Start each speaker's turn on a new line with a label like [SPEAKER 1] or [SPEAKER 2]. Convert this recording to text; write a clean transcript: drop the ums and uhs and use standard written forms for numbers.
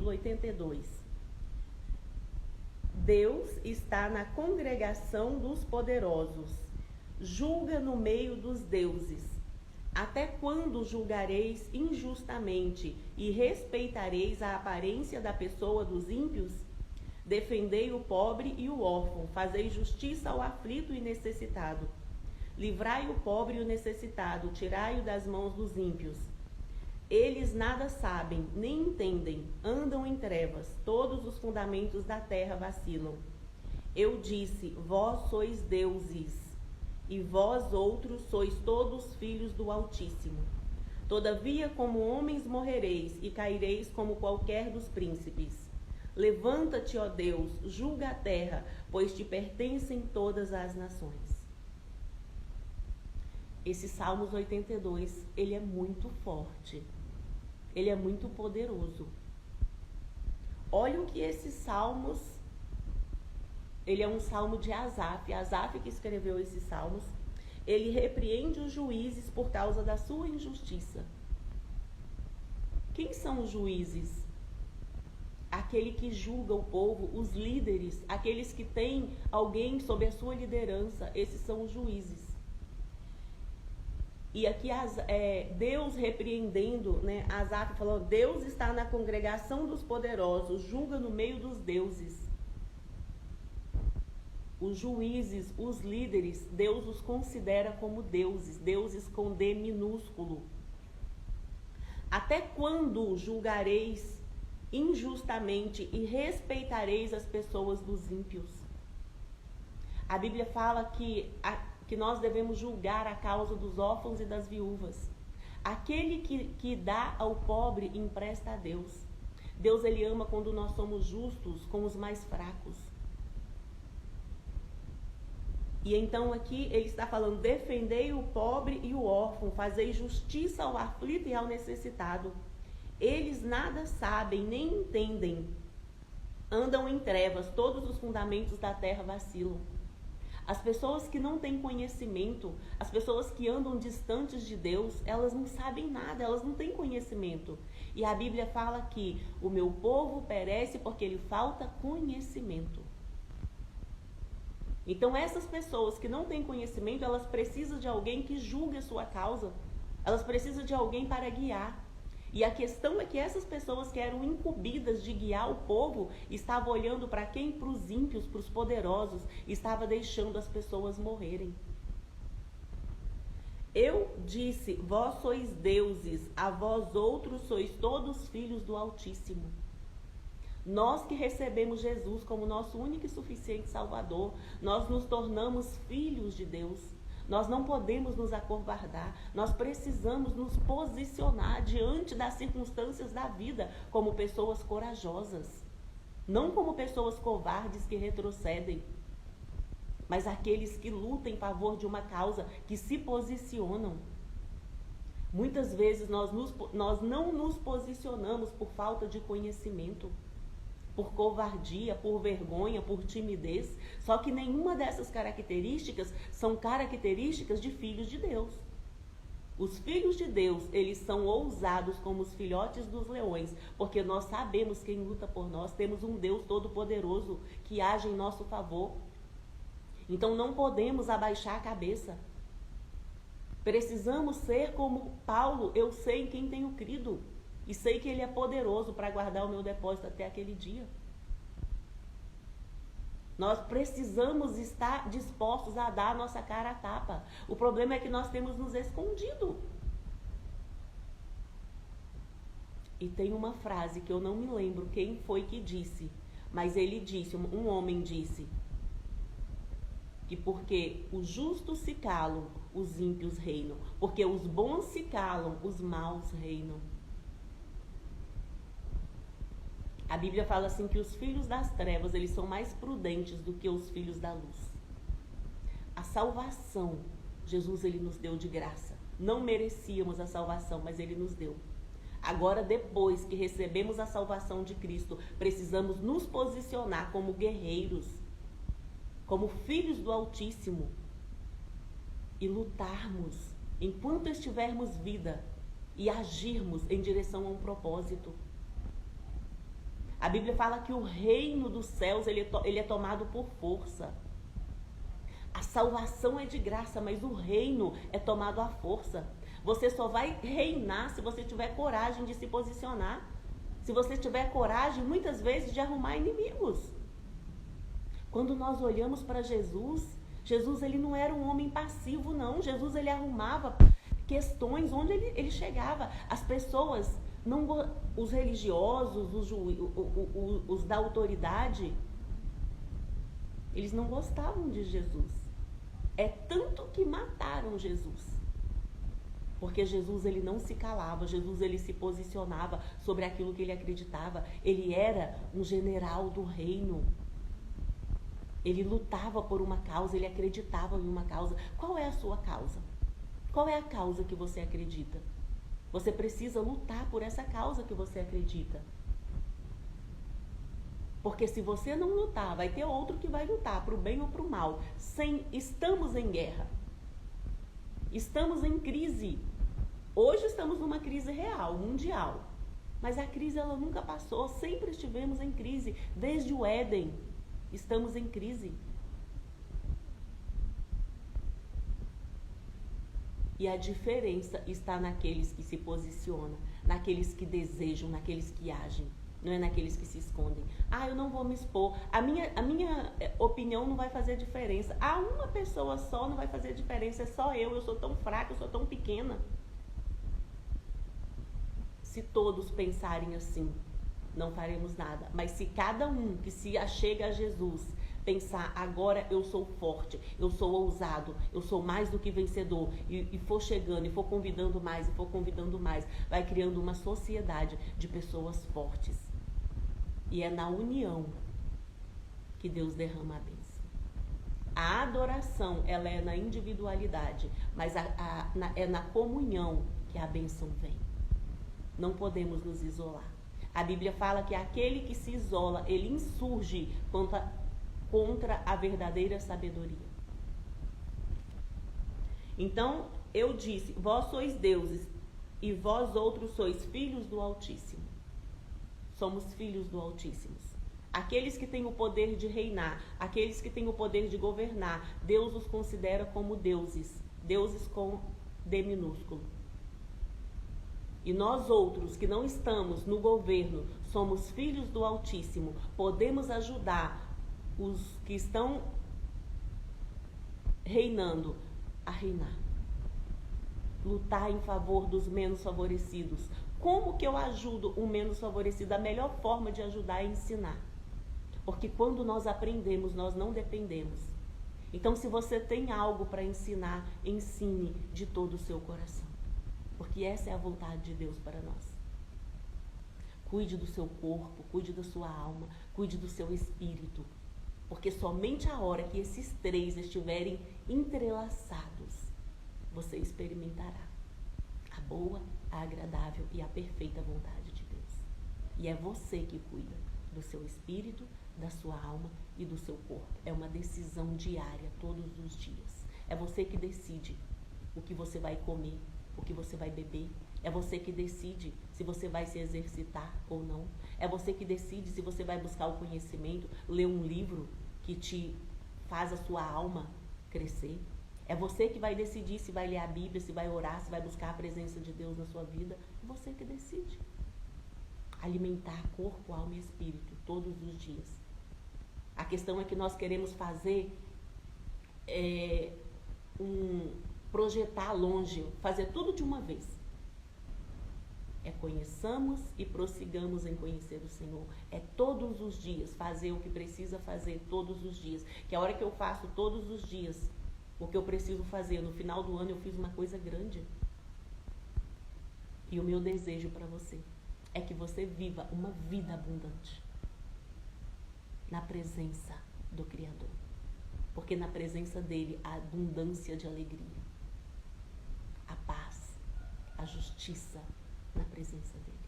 [SPEAKER 1] capítulo 82. Deus está na congregação dos poderosos, julga no meio dos deuses. Até quando julgareis injustamente e respeitareis a aparência da pessoa dos ímpios? Defendei o pobre e o órfão, fazei justiça ao aflito e necessitado. Livrai o pobre e o necessitado, tirai-o das mãos dos ímpios. Eles nada sabem, nem entendem, andam em trevas, todos os fundamentos da terra vacilam. Eu disse, vós sois deuses, e vós outros sois todos filhos do Altíssimo. Todavia, como homens morrereis, e caireis como qualquer dos príncipes. Levanta-te, ó Deus, julga a terra, pois te pertencem todas as nações. Esse Salmos 82, ele é muito forte. Ele é muito poderoso. Olha o que esses salmos... Ele é um salmo de Asaf. Asaf que escreveu esses salmos. Ele repreende os juízes por causa da sua injustiça. Quem são os juízes? Aquele que julga o povo, os líderes, aqueles que têm alguém sob a sua liderança. Esses são os juízes. E aqui Deus repreendendo, né? Asaf falou, Deus está na congregação dos poderosos, julga no meio dos deuses. Os juízes, os líderes, Deus os considera como deuses, deuses com D minúsculo. Até quando julgareis injustamente e respeitareis as pessoas dos ímpios? A Bíblia fala que nós devemos julgar a causa dos órfãos e das viúvas. Aquele que dá ao pobre empresta a Deus. Deus, ele ama quando nós somos justos com os mais fracos. E então aqui ele está falando, defendei o pobre e o órfão, fazei justiça ao aflito e ao necessitado. Eles nada sabem, nem entendem. Andam em trevas, todos os fundamentos da terra vacilam. As pessoas que não têm conhecimento, as pessoas que andam distantes de Deus, elas não sabem nada, elas não têm conhecimento. E a Bíblia fala que o meu povo perece porque lhe falta conhecimento. Então essas pessoas que não têm conhecimento, elas precisam de alguém que julgue a sua causa. Elas precisam de alguém para guiar. E a questão é que essas pessoas que eram incumbidas de guiar o povo, estavam olhando para quem? Para os ímpios, para os poderosos, estava deixando as pessoas morrerem. Eu disse, vós sois deuses, a vós outros sois todos filhos do Altíssimo. Nós que recebemos Jesus como nosso único e suficiente Salvador, nós nos tornamos filhos de Deus. Nós não podemos nos acovardar, nós precisamos nos posicionar diante das circunstâncias da vida como pessoas corajosas. Não como pessoas covardes que retrocedem, mas aqueles que lutam em favor de uma causa, que se posicionam. Muitas vezes nós não nos posicionamos por falta de conhecimento, por covardia, por vergonha, por timidez. Só que nenhuma dessas características são características de filhos de Deus. Os filhos de Deus, eles são ousados como os filhotes dos leões, porque nós sabemos quem luta por nós, temos um Deus todo-poderoso que age em nosso favor. Então não podemos abaixar a cabeça. Precisamos ser como Paulo, eu sei em quem tenho crido. E sei que ele é poderoso para guardar o meu depósito até aquele dia. Nós precisamos estar dispostos a dar a nossa cara a tapa. O problema é que nós temos nos escondido. E tem uma frase que eu não me lembro quem foi que disse, mas ele disse, um homem disse, que porque os justos se calam, os ímpios reinam. Porque os bons se calam, os maus reinam. A Bíblia fala assim que os filhos das trevas, eles são mais prudentes do que os filhos da luz. A salvação, Jesus, ele nos deu de graça. Não merecíamos a salvação, mas ele nos deu. Agora, depois que recebemos a salvação de Cristo, precisamos nos posicionar como guerreiros, como filhos do Altíssimo, e lutarmos enquanto estivermos vida e agirmos em direção a um propósito. A Bíblia fala que o reino dos céus, ele é tomado por força. A salvação é de graça, mas o reino é tomado à força. Você só vai reinar se você tiver coragem de se posicionar. Se você tiver coragem, muitas vezes, de arrumar inimigos. Quando nós olhamos para Jesus, Jesus ele não era um homem passivo, não. Jesus ele arrumava questões onde ele chegava. As pessoas, os religiosos, os da autoridade, eles não gostavam de Jesus. É tanto que mataram Jesus. Porque Jesus ele não se calava, Jesus ele se posicionava sobre aquilo que ele acreditava. Ele era um general do reino. Ele lutava por uma causa, ele acreditava em uma causa. Qual é a sua causa? Qual é a causa que você acredita? Você precisa lutar por essa causa que você acredita. Porque se você não lutar, vai ter outro que vai lutar, para o bem ou para o mal. Estamos em guerra. Estamos em crise. Hoje estamos numa crise real, mundial. Mas a crise ela nunca passou, sempre estivemos em crise. Desde o Éden, estamos em crise. E a diferença está naqueles que se posicionam, naqueles que desejam, naqueles que agem. Não é naqueles que se escondem. Eu não vou me expor. A minha opinião não vai fazer diferença. Uma pessoa só não vai fazer diferença. É só eu sou tão fraca, eu sou tão pequena. Se todos pensarem assim, não faremos nada. Mas se cada um que se achega a Jesus pensar, agora eu sou forte, eu sou ousado, eu sou mais do que vencedor, e for chegando, e for convidando mais, vai criando uma sociedade de pessoas fortes. E é na união que Deus derrama a bênção. A adoração, ela é na individualidade, mas é na comunhão que a bênção vem. Não podemos nos isolar. A Bíblia fala que aquele que se isola, ele insurge contra a verdadeira sabedoria. Então, eu disse, vós sois deuses, e vós outros sois filhos do Altíssimo. Somos filhos do Altíssimo. Aqueles que têm o poder de reinar, aqueles que têm o poder de governar, Deus os considera como deuses. Deuses com D minúsculo. E nós outros que não estamos no governo, somos filhos do Altíssimo, podemos ajudar os que estão reinando a reinar. Lutar em favor dos menos favorecidos. Como que eu ajudo o menos favorecido? A melhor forma de ajudar é ensinar. Porque quando nós aprendemos, nós não dependemos. Então, se você tem algo para ensinar, ensine de todo o seu coração. Porque essa é a vontade de Deus para nós. Cuide do seu corpo, cuide da sua alma, cuide do seu espírito. Porque somente a hora que esses três estiverem entrelaçados, você experimentará a boa, a agradável e a perfeita vontade de Deus. E é você que cuida do seu espírito, da sua alma e do seu corpo. É uma decisão diária, todos os dias. É você que decide o que você vai comer, o que você vai beber. É você que decide se você vai se exercitar ou não. É você que decide se você vai buscar o conhecimento, ler um livro que te faz a sua alma crescer. É você que vai decidir se vai ler a Bíblia, se vai orar, se vai buscar a presença de Deus na sua vida. É você que decide. Alimentar corpo, alma e espírito todos os dias. A questão é que nós queremos fazer projetar longe, fazer tudo de uma vez. Conheçamos e prossigamos em conhecer o Senhor. É todos os dias fazer o que precisa fazer todos os dias. Que a hora que eu faço todos os dias o que eu preciso fazer, no final do ano eu fiz uma coisa grande. E o meu desejo para você é que você viva uma vida abundante na presença do Criador. Porque na presença dele há abundância de alegria, a paz, a justiça na presença dele.